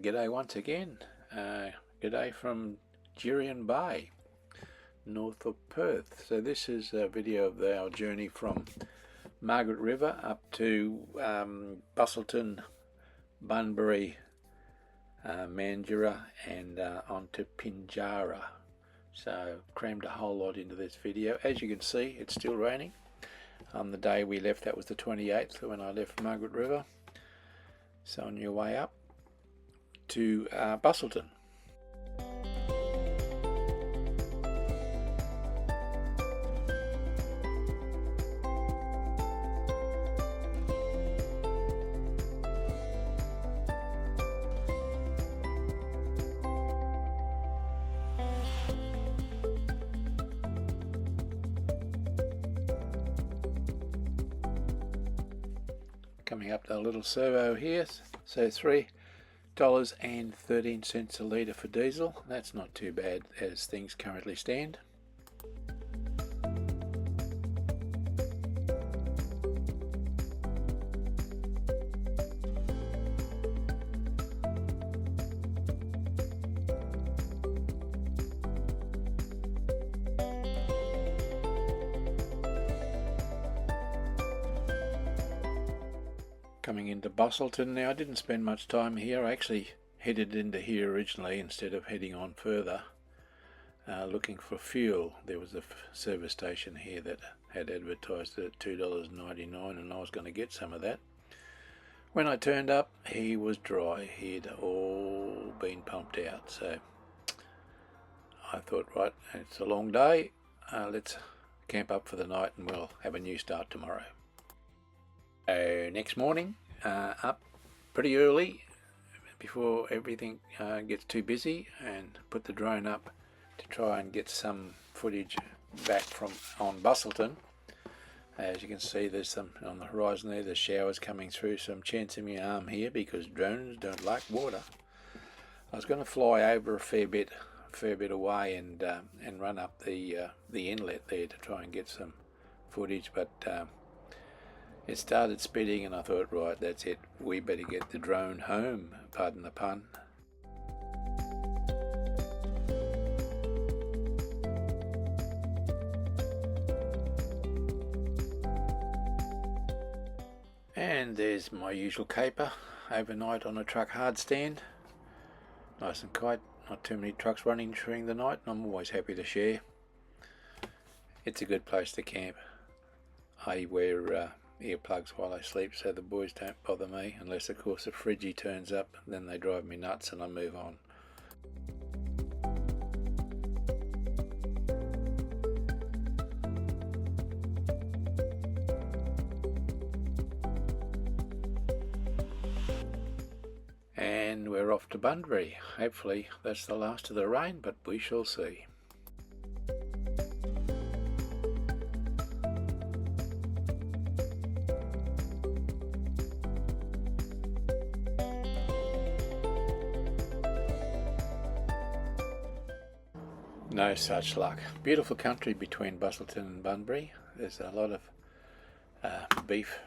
G'day once again. G'day from Jirian Bay, north of Perth. So this is a video of our journey from Margaret River up to Busselton, Bunbury, Mandurah and on to Pinjarra. So crammed a whole lot into this video. As you can see, it's still raining. On the day we left, that was the 28th when I left Margaret River. So on your way up to Busselton. Coming up to a little servo here, so $3.13 a litre for diesel. That's not too bad as things currently stand. Coming into Busselton now. I didn't spend much time here. I actually headed into here originally instead of heading on further looking for fuel. There was a service station here that had advertised it at $2.99 and I was going to get some of that. When I turned up, he was dry. He'd all been pumped out. So I thought, right, it's a long day. Let's camp up for the night and we'll have a new start tomorrow. Next morning, up pretty early before everything gets too busy, and put the drone up to try and get some footage back from on Busselton. As you can see, there's some on the horizon there, the showers coming through, so I'm chancing my arm here because drones don't like water. I was going to fly over a fair bit away and run up the inlet there to try and get some footage, but it started spitting and I thought, right, that's it, we better get the drone home, pardon the pun. And there's my usual caper, overnight on a truck hard stand. Nice and quiet, not too many trucks running during the night, and I'm always happy to share. It's a good place to camp. I wear earplugs while I sleep so the boys don't bother me, unless of course a fridgie turns up, then they drive me nuts and I move on. And we're off to Bunbury. Hopefully that's the last of the rain, but we shall see. No such luck. Beautiful country between Busselton and Bunbury. There's a lot of beef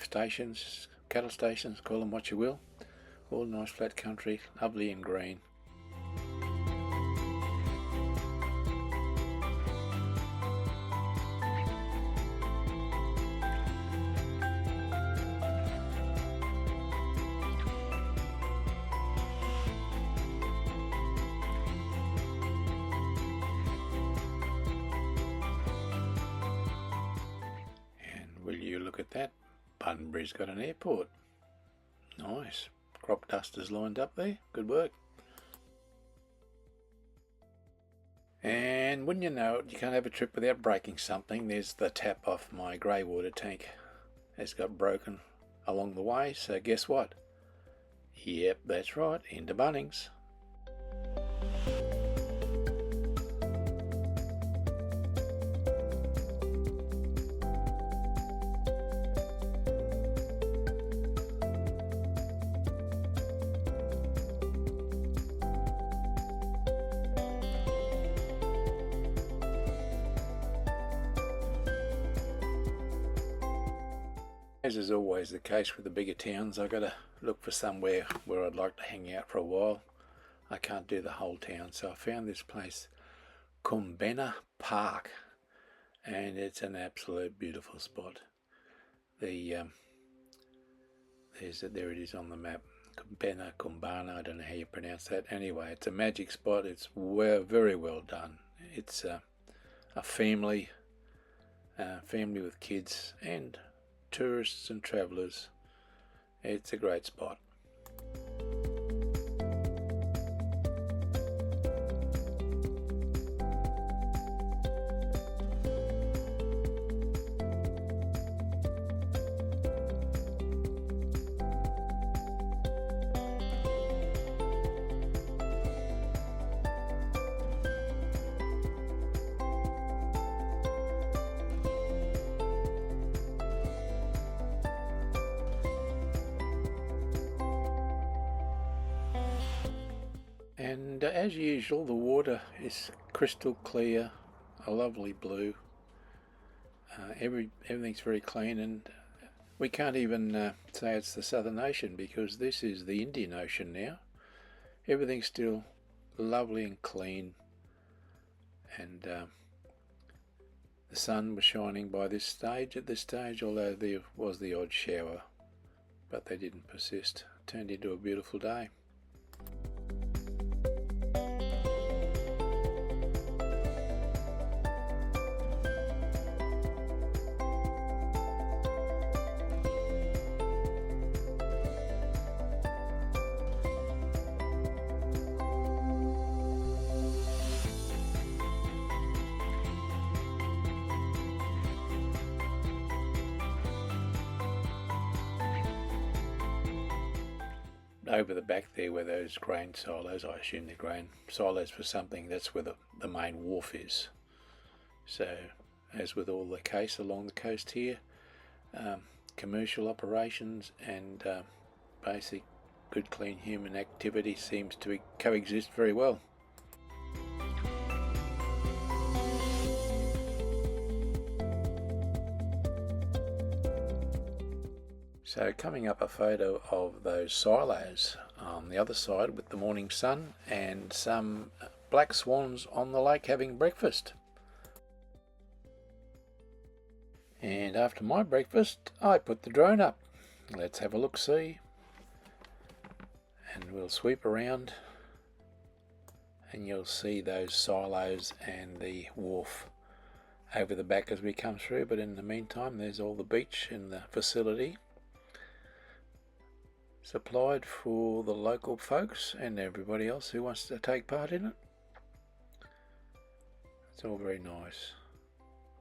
stations, cattle stations, call them what you will. All nice flat country, lovely and green. Will you look at that? Bunbury's got an airport. Nice. Crop dusters lined up there. Good work. And wouldn't you know it, you can't have a trip without breaking something. There's the tap off my grey water tank. It's got broken along the way, so guess what? Yep, that's right, into Bunnings. As is always the case with the bigger towns, I've got to look for somewhere where I'd like to hang out for a while. I can't do the whole town, so I found this place, Bunbury Park, and it's an absolute beautiful spot. There it is on the map. Kumbana, I don't know how you pronounce that. Anyway, it's a magic spot. It's very well done. It's a family with kids and tourists and travellers. It's a great spot. And as usual, the water is crystal clear, a lovely blue. Everything's very clean, and we can't even say it's the Southern Ocean, because this is the Indian Ocean now. Everything's still lovely and clean, and the sun was shining by this stage. At this stage, although there was the odd shower, but they didn't persist. It turned into a beautiful day. Over the back there where those grain silos, I assume they're grain silos for something, that's where the main wharf is. So, as with all the case along the coast here, commercial operations and basic good clean human activity seems to coexist very well. So coming up, a photo of those silos on the other side with the morning sun and some black swans on the lake having breakfast. And after my breakfast, I put the drone up. Let's have a look-see. And we'll sweep around and you'll see those silos and the wharf over the back as we come through. But in the meantime, there's all the beach and the facility supplied for the local folks and everybody else who wants to take part in it. It's all very nice.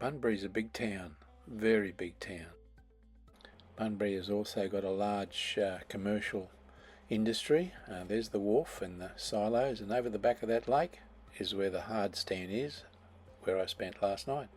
Bunbury's a big town, very big town. Bunbury has also got a large commercial industry. There's the wharf and the silos, and over the back of that lake is where the hard stand is, where I spent last night.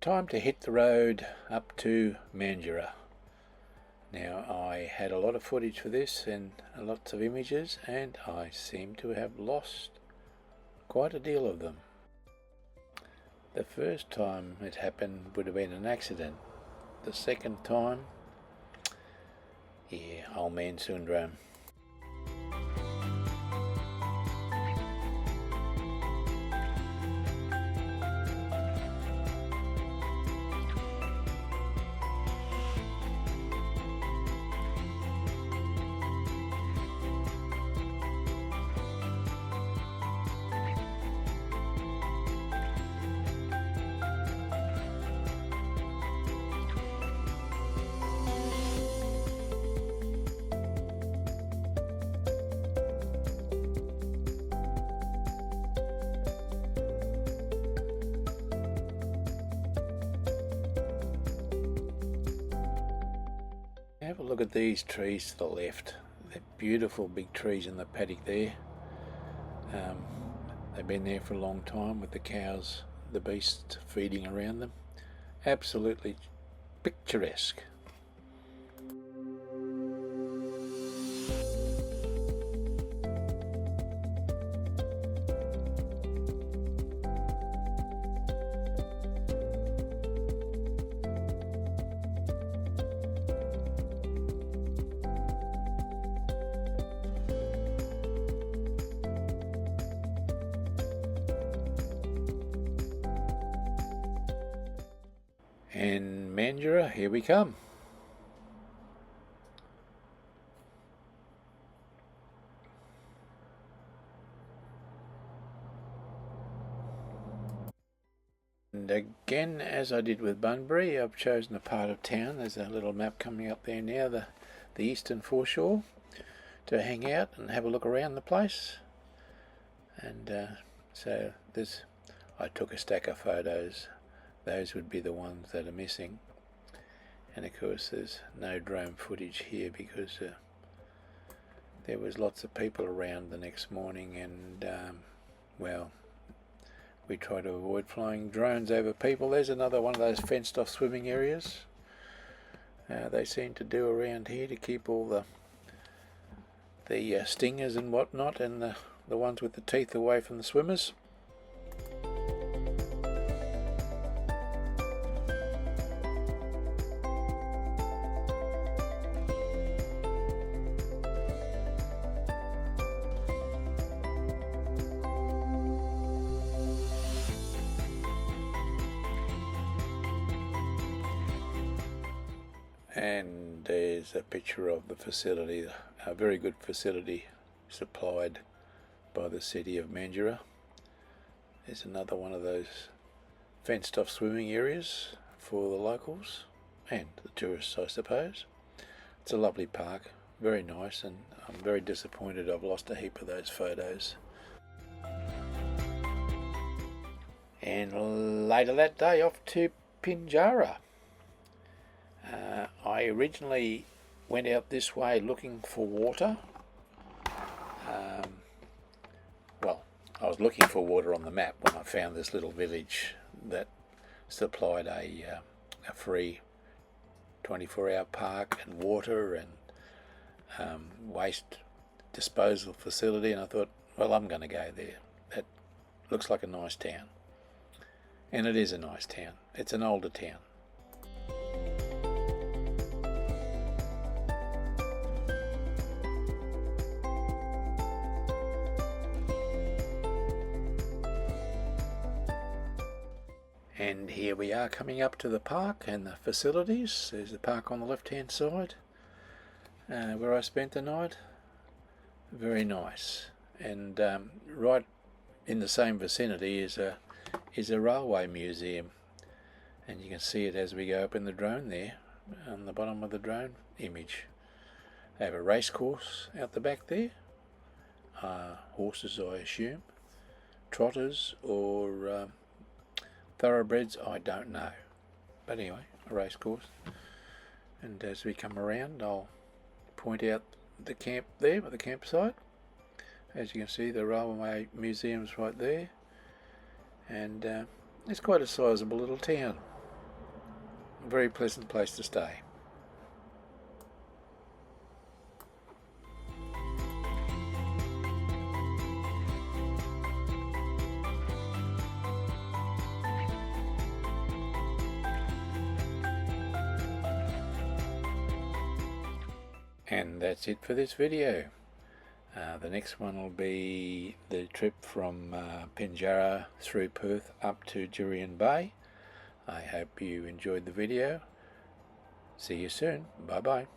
Time to hit the road up to Mandurah. Now, I had a lot of footage for this and lots of images, and I seem to have lost quite a deal of them. The first time it happened would have been an accident. The second time, yeah, old man syndrome. Have a look at these trees to the left. They're beautiful big trees in the paddock there. They've been there for a long time with the cows, the beasts feeding around them. Absolutely picturesque. And Mandurah, here we come. And again, as I did with Bunbury, I've chosen a part of town. There's a little map coming up there now, the eastern foreshore, to hang out and have a look around the place. And so I took a stack of photos. Those would be the ones that are missing. And of course there's no drone footage here because there was lots of people around the next morning, and well, we try to avoid flying drones over people. There's another one of those fenced off swimming areas they seem to do around here to keep all the stingers and whatnot, and the ones with the teeth away from the swimmers. And there's a picture of the facility, a very good facility supplied by the city of Mandurah. There's another one of those fenced off swimming areas for the locals and the tourists, I suppose. It's a lovely park, very nice, and I'm very disappointed I've lost a heap of those photos. And later that day, off to Pinjarra. I originally went out this way looking for water. Well, I was looking for water on the map when I found this little village that supplied a free 24-hour park and water and waste disposal facility, and I thought, well, I'm going to go there. That looks like a nice town. And it is a nice town. It's an older town. And here we are coming up to the park and the facilities. There's the park on the left hand side where I spent the night. Very nice. And right in the same vicinity is a railway museum, and you can see it as we go up in the drone there on the bottom of the drone image. They have a race course out the back there, horses I assume, trotters or thoroughbreds, I don't know, but anyway, a race course. And as we come around, I'll point out the camp there, the campsite. As you can see, the railway museum's right there, and it's quite a sizable little town. A very pleasant place to stay. And that's it for this video. The next one will be the trip from Pinjarra through Perth up to Jurien Bay. I hope you enjoyed the video. See you soon. Bye bye.